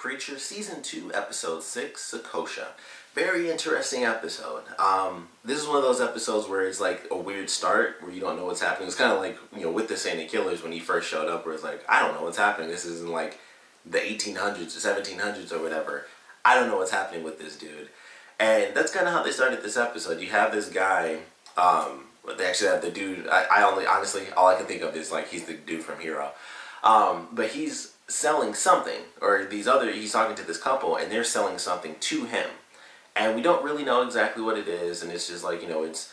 Preacher Season 2, Episode 6, SOKOSHA. Very interesting episode. This is one of those episodes where it's like a weird start, where you don't know what's happening. It's kind of like, with the Saint Killers when he first showed up, where it's like, I don't know what's happening. This isn't like the 1800s or 1700s or whatever. I don't know what's happening with this dude. And that's kind of how they started this episode. You have this guy, they actually have the dude, honestly, all I can think of is like, he's the dude from Hero. But he's selling something, or he's talking to this couple, and they're selling something to him. And we don't really know exactly what it is, and it's just like, it's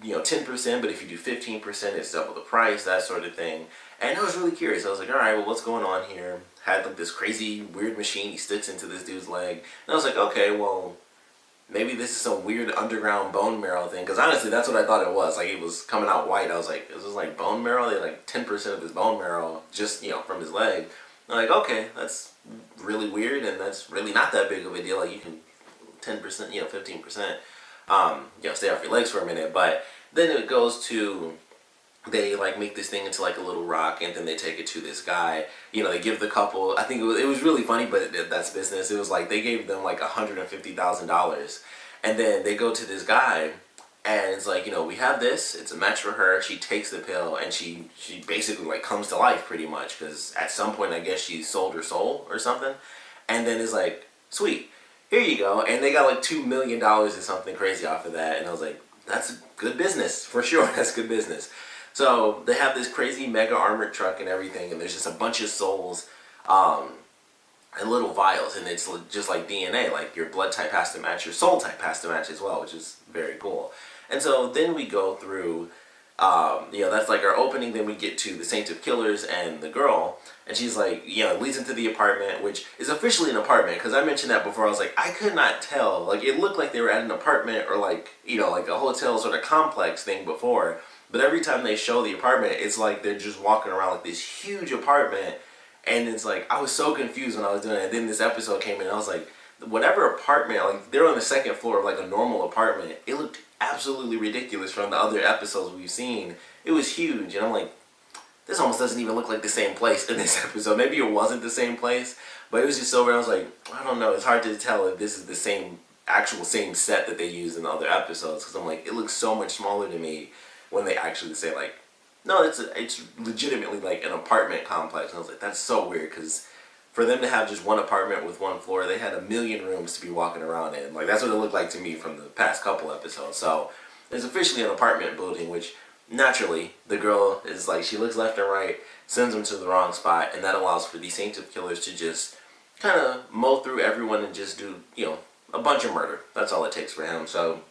10%, but if you do 15%, it's double the price, that sort of thing. And I was really curious. I was like, alright, well, what's going on here? Had like this crazy, weird machine he sticks into this dude's leg. And I was like, okay, well, maybe this is some weird underground bone marrow thing. Because honestly, that's what I thought it was. Like, it was coming out white. I was like, is this like bone marrow? They had like 10% of his bone marrow just, from his leg. I'm like, okay, that's really weird, and that's really not that big of a deal. Like, you can 10%, 15%, stay off your legs for a minute. But then it goes to, they like make this thing into like a little rock, and then they take it to this guy. They give the couple, I think it was really funny, but that's business. It was like they gave them like $150,000, and then they go to this guy, and it's like, we have this, it's a match for her. She takes the pill, and she basically like comes to life pretty much, because at some point I guess she sold her soul or something. And then it's like, sweet, here you go. And they got like $2 million or something crazy off of that. And I was like, that's good business for sure. That's good business. So they have this crazy mega armored truck and everything, and there's just a bunch of souls and little vials, and it's just like DNA, like your blood type has to match, your soul type has to match as well, which is very cool. And so then we go through, that's like our opening. Then we get to the Saint of Killers and the girl, and she's like, it leads into the apartment, which is officially an apartment, because I mentioned that before. I was like, I could not tell. Like, it looked like they were at an apartment or like, like a hotel sort of complex thing before. But every time they show the apartment, it's like they're just walking around like this huge apartment. And it's like, I was so confused when I was doing it. And then this episode came in, and I was like, whatever apartment, like they're on the second floor of like a normal apartment. It looked absolutely ridiculous from the other episodes we've seen. It was huge, and I'm like, this almost doesn't even look like the same place in this episode. Maybe it wasn't the same place, but it was just so weird. I was like, I don't know. It's hard to tell if this is the same set that they used in the other episodes, because I'm like, it looks so much smaller to me when they actually say like, no, it's legitimately like an apartment complex. And I was like, that's so weird, because for them to have just one apartment with one floor, they had 1 million rooms to be walking around in. Like, that's what it looked like to me from the past couple episodes. So it's officially an apartment building, which naturally the girl is like, she looks left and right, sends them to the wrong spot, and that allows for the Saint of Killers to just kind of mow through everyone and just do, a bunch of murder. That's all it takes for him. So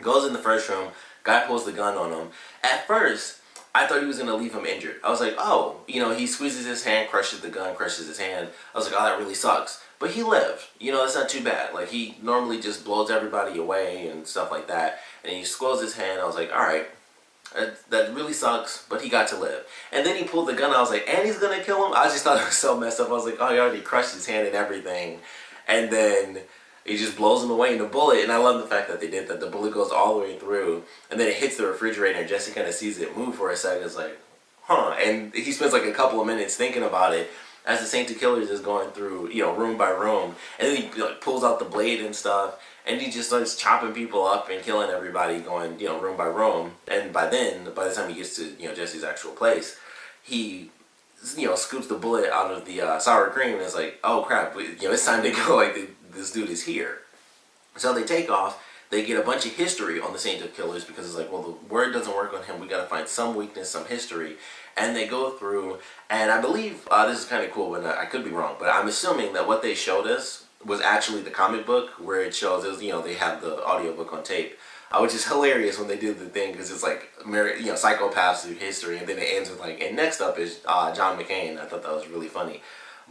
goes in the first room, guy pulls the gun on him. At first, I thought he was going to leave him injured. I was like, oh, he squeezes his hand, crushes the gun, crushes his hand. I was like, oh, that really sucks. But he lived. That's not too bad. Like, he normally just blows everybody away and stuff like that. And he squeezes his hand. I was like, alright, that really sucks, but he got to live. And then he pulled the gun. I was like, and he's going to kill him? I just thought it was so messed up. I was like, oh, he already crushed his hand and everything. And then he just blows him away in a bullet. And I love the fact that they did that. The bullet goes all the way through, and then it hits the refrigerator, and Jesse kind of sees it move for a second. It's like, huh. And he spends like a couple of minutes thinking about it as the Saint of Killers is going through, room by room. And then he like pulls out the blade and stuff, and he just starts chopping people up and killing everybody, going, room by room. And by the time he gets to, Jesse's actual place, he scoops the bullet out of the sour cream, and it's like, oh crap, it's time to go. Like, this dude is here. So they take off. They get a bunch of history on the Saint of Killers, because it's like, well, the word doesn't work on him. We got to find some weakness, some history. And they go through, and I believe, this is kind of cool, but I could be wrong, but I'm assuming that what they showed us was actually the comic book, where it shows, they have the audiobook on tape, which is hilarious when they do the thing, because it's like, psychopaths through history, and then it ends with like, and next up is John McCain. I thought that was really funny.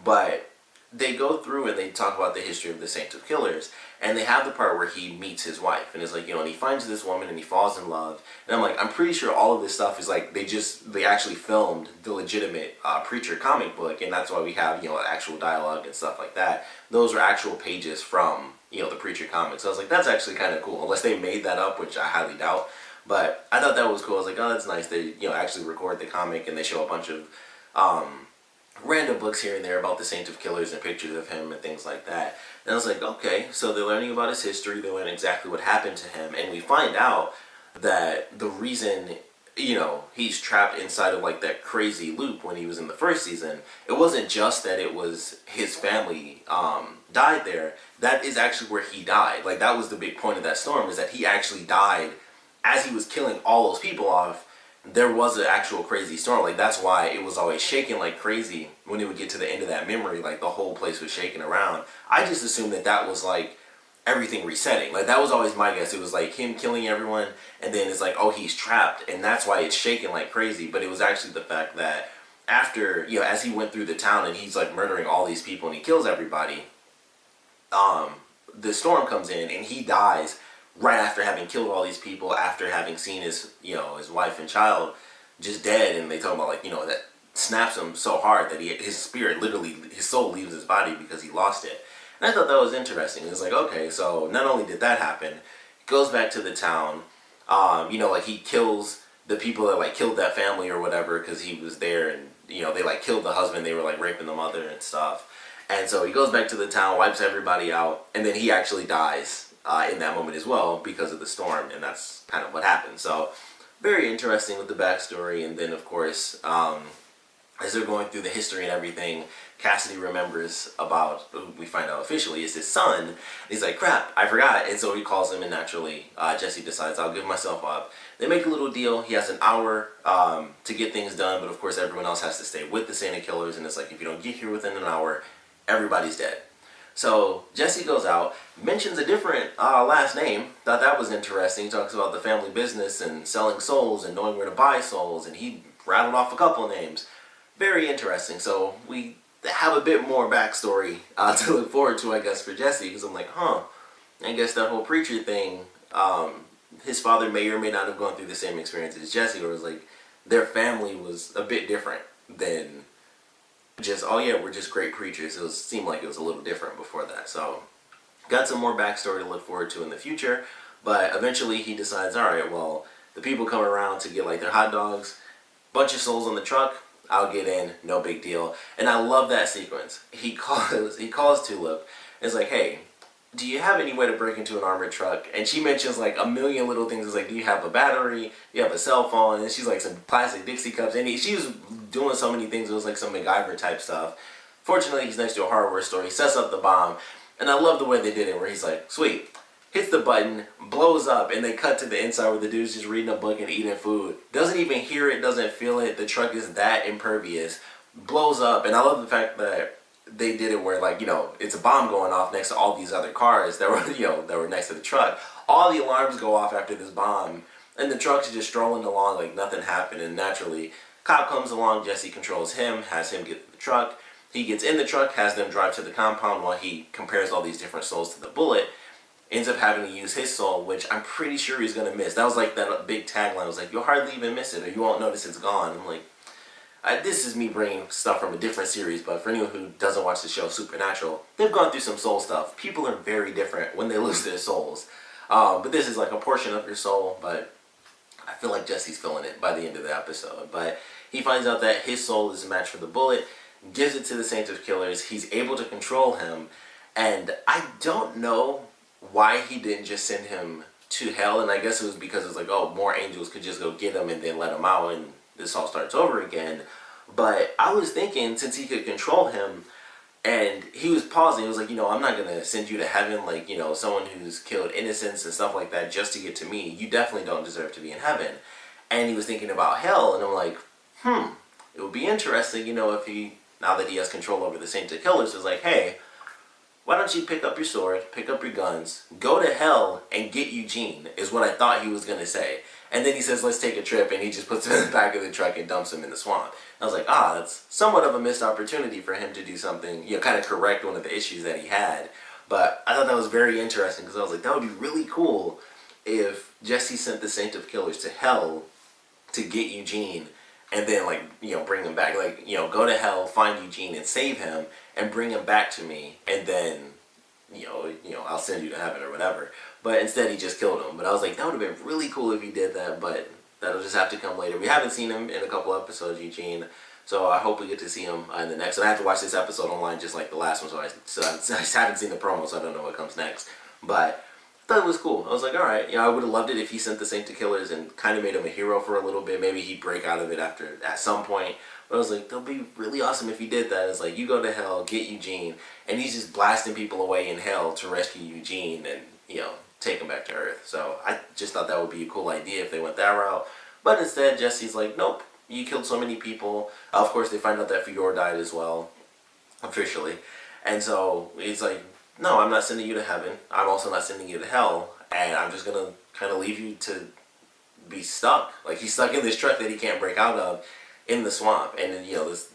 But they go through and they talk about the history of the Saint of Killers, and they have the part where he meets his wife, and it's like, and he finds this woman and he falls in love, and I'm like, I'm pretty sure all of this stuff is like, they actually filmed the legitimate Preacher comic book, and that's why we have, actual dialogue and stuff like that. Those are actual pages from, the Preacher comics. So I was like, that's actually kind of cool, unless they made that up, which I highly doubt. But I thought that was cool. I was like, oh, that's nice. They, actually record the comic, and they show a bunch of random books here and there about the Saint of Killers and pictures of him and things like that. And I was like, okay, so they're learning about his history, they learn exactly what happened to him, and we find out that the reason, he's trapped inside of like that crazy loop when he was in the first season, it wasn't just that it was his family died there. That is actually where he died. Like, that was the big point of that storm, is that he actually died as he was killing all those people off. There was an actual crazy storm. Like, that's why it was always shaking like crazy when it would get to the end of that memory. Like, the whole place was shaking around. I just assumed that that was like everything resetting. Like, that was always my guess. It was like him killing everyone, and then it's like, oh, he's trapped, and that's why it's shaking like crazy. But it was actually the fact that after, as he went through the town and he's like murdering all these people and he kills everybody, the storm comes in and he dies right after having killed all these people, after having seen his, his wife and child just dead. And they talk about, like, that snaps him so hard that his spirit, literally, his soul leaves his body because he lost it. And I thought that was interesting. It was like, okay, so not only did that happen, he goes back to the town, like he kills the people that like killed that family or whatever because he was there, and they like killed the husband, they were like raping the mother and stuff. And so he goes back to the town, wipes everybody out, and then he actually dies in that moment as well because of the storm, and that's kind of what happened. So very interesting with the backstory. And then of course, as they're going through the history and everything, Cassidy remembers about, we find out officially, is his son. He's like, crap, I forgot. And so he calls him, and naturally Jesse decides, I'll give myself up. They make a little deal. He has an hour to get things done, but of course everyone else has to stay with the Saint of Killers, and it's like, if you don't get here within an hour, everybody's dead. So Jesse goes out, mentions a different last name. Thought that was interesting. He talks about the family business and selling souls and knowing where to buy souls, and he rattled off a couple of names. Very interesting. So we have a bit more backstory to look forward to, I guess, for Jesse, because I'm like, I guess that whole preacher thing, his father may or may not have gone through the same experience as Jesse, or it was like their family was a bit different than just, oh yeah, we're just great preachers. It seemed like it was a little different before that. So got some more backstory to look forward to in the future. But eventually he decides, all right, well, the people come around to get like their hot dogs, bunch of souls on the truck, I'll get in, no big deal. And I love that sequence. He calls Tulip. It's like, hey, do you have any way to break into an armored truck? And she mentions like a million little things. It's like, do you have a battery? Do you have a cell phone? And she's like, some plastic Dixie cups. And she was doing so many things. It was like some MacGyver type stuff. Fortunately, he's next to a hardware store. He sets up the bomb. And I love the way they did it, where he's like, sweet, hits the button, blows up, and they cut to the inside where the dude's just reading a book and eating food. Doesn't even hear it, doesn't feel it. The truck is that impervious. Blows up. And I love the fact that they did it where, like, it's a bomb going off next to all these other cars that were, that were next to the truck. All the alarms go off after this bomb, and the truck's just strolling along like nothing happened. And naturally, cop comes along, Jesse controls him, has him get to the truck. He gets in the truck, has them drive to the compound while he compares all these different souls to the bullet. Ends up having to use his soul, which I'm pretty sure he's going to miss. That was like that big tagline. It was like, you'll hardly even miss it, or you won't notice it's gone. I'm like, this is me bringing stuff from a different series, but for anyone who doesn't watch the show Supernatural, they've gone through some soul stuff. People are very different when they lose their souls. But this is like a portion of your soul, but I feel like Jesse's feeling it by the end of the episode. But he finds out that his soul is a match for the bullet, gives it to the Saint of Killers. He's able to control him, and I don't know why he didn't just send him to hell. And I guess it was because it was like, oh, more angels could just go get him and then let him out, and this all starts over again. But I was thinking, since he could control him, and he was pausing, he was like, I'm not going to send you to heaven, like, someone who's killed innocents and stuff like that just to get to me. You definitely don't deserve to be in heaven. And he was thinking about hell, and I'm like, it would be interesting, if he, now that he has control over the Saint of Killers, is like, hey, why don't you pick up your sword, pick up your guns, go to hell and get Eugene, is what I thought he was going to say. And then he says, let's take a trip, and he just puts him in the back of the truck and dumps him in the swamp. I was like, that's somewhat of a missed opportunity for him to do something, kind of correct one of the issues that he had. But I thought that was very interesting, because I was like, that would be really cool if Jesse sent the Saint of Killers to hell to get Eugene, and then, like, bring him back. Like, go to hell, find Eugene, and save him, and bring him back to me, and then, I'll send you to heaven or whatever. But instead, he just killed him. But I was like, that would have been really cool if he did that, but that'll just have to come later. We haven't seen him in a couple episodes, Eugene, So I hope we get to see him in the next. And I have to watch this episode online just like the last one, so I just haven't seen the promo, so I don't know what comes next. But I thought it was cool. I was like, all right, I would have loved it if he sent the Saint to Killers and kind of made him a hero for a little bit. Maybe he'd break out of it at some point. But I was like, that'll be really awesome if he did that. It's like, you go to hell, get Eugene, and he's just blasting people away in hell to rescue Eugene and, take him back to Earth. So I just thought that would be a cool idea if they went that route. But instead, Jesse's like, nope, you killed so many people. Of course, they find out that Fedor died as well, officially. And so he's like, no, I'm not sending you to heaven. I'm also not sending you to hell. And I'm just going to kind of leave you to be stuck. Like, he's stuck in this truck that he can't break out of in the swamp. And then,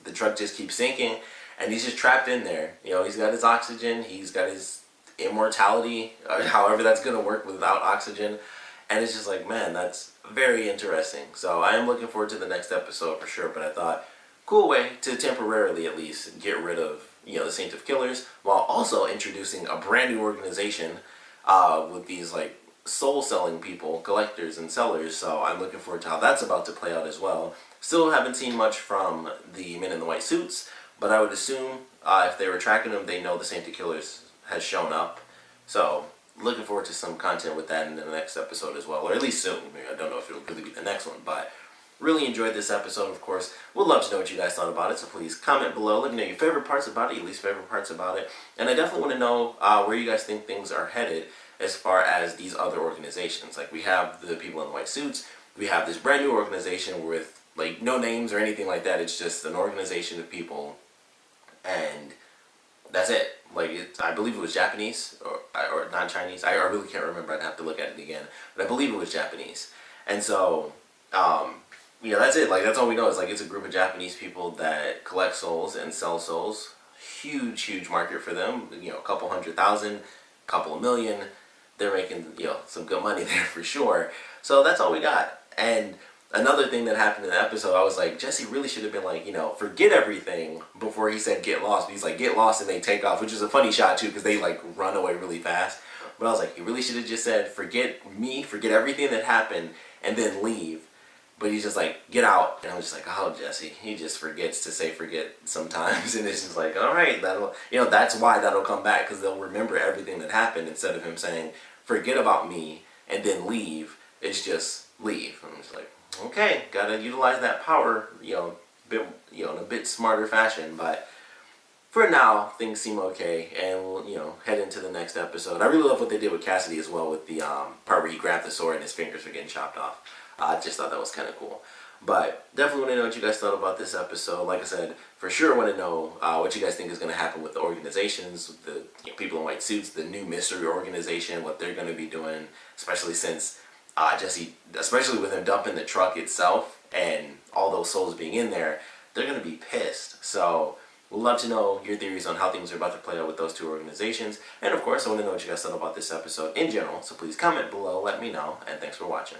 the truck just keeps sinking. And he's just trapped in there. He's got his oxygen. He's got his immortality, however that's going to work without oxygen. And it's just like, man, that's very interesting. So I am looking forward to the next episode for sure. But I thought, cool way to temporarily at least get rid of, the Saint of Killers, while also introducing a brand new organization with these like soul-selling people, collectors and sellers. So I'm looking forward to how that's about to play out as well. Still haven't seen much from the men in the white suits, but I would assume if they were tracking them, they know the Saint of Killers has shown up. So looking forward to some content with that in the next episode as well, or at least soon. I don't know if it'll really be the next one, but really enjoyed this episode, of course. Would love to know what you guys thought about it, so please comment below. Let me know your favorite parts about it, your least favorite parts about it. And I definitely want to know where you guys think things are headed as far as these other organizations. Like, we have the people in the white suits. We have this brand new organization with, like, no names or anything like that. It's just an organization of people, and that's it. Like, I believe it was Japanese, or non-Chinese. I really can't remember. I'd have to look at it again. But I believe it was Japanese. And so, that's it. Like, that's all we know is, like, it's a group of Japanese people that collect souls and sell souls. Huge, huge market for them. A couple 100,000, couple of million. They're making, some good money there for sure. So that's all we got. And another thing that happened in the episode, I was like, Jesse really should have been like, forget everything before he said get lost. But he's like, get lost and they take off, which is a funny shot too, because they like run away really fast. But I was like, he really should have just said, forget me, forget everything that happened, and then leave. But he's just like, get out. And I was just like, oh, Jesse, he just forgets to say forget sometimes. And it's just like, all right, that'll, that's why that'll come back, because they'll remember everything that happened instead of him saying, forget about me and then leave. It's just leave. And I'm just like, okay, gotta utilize that power, in a bit smarter fashion. But for now, things seem okay, and we'll, head into the next episode. I really love what they did with Cassidy as well, with the part where he grabbed the sword and his fingers were getting chopped off. I just thought that was kind of cool. But definitely want to know what you guys thought about this episode. Like I said, for sure want to know what you guys think is going to happen with the organizations, with the people in white suits, the new mystery organization, what they're going to be doing, especially since Jesse, especially with him dumping the truck itself and all those souls being in there, they're going to be pissed. So we'd love to know your theories on how things are about to play out with those two organizations. And of course, I want to know what you guys thought about this episode in general. So please comment below, let me know, and thanks for watching.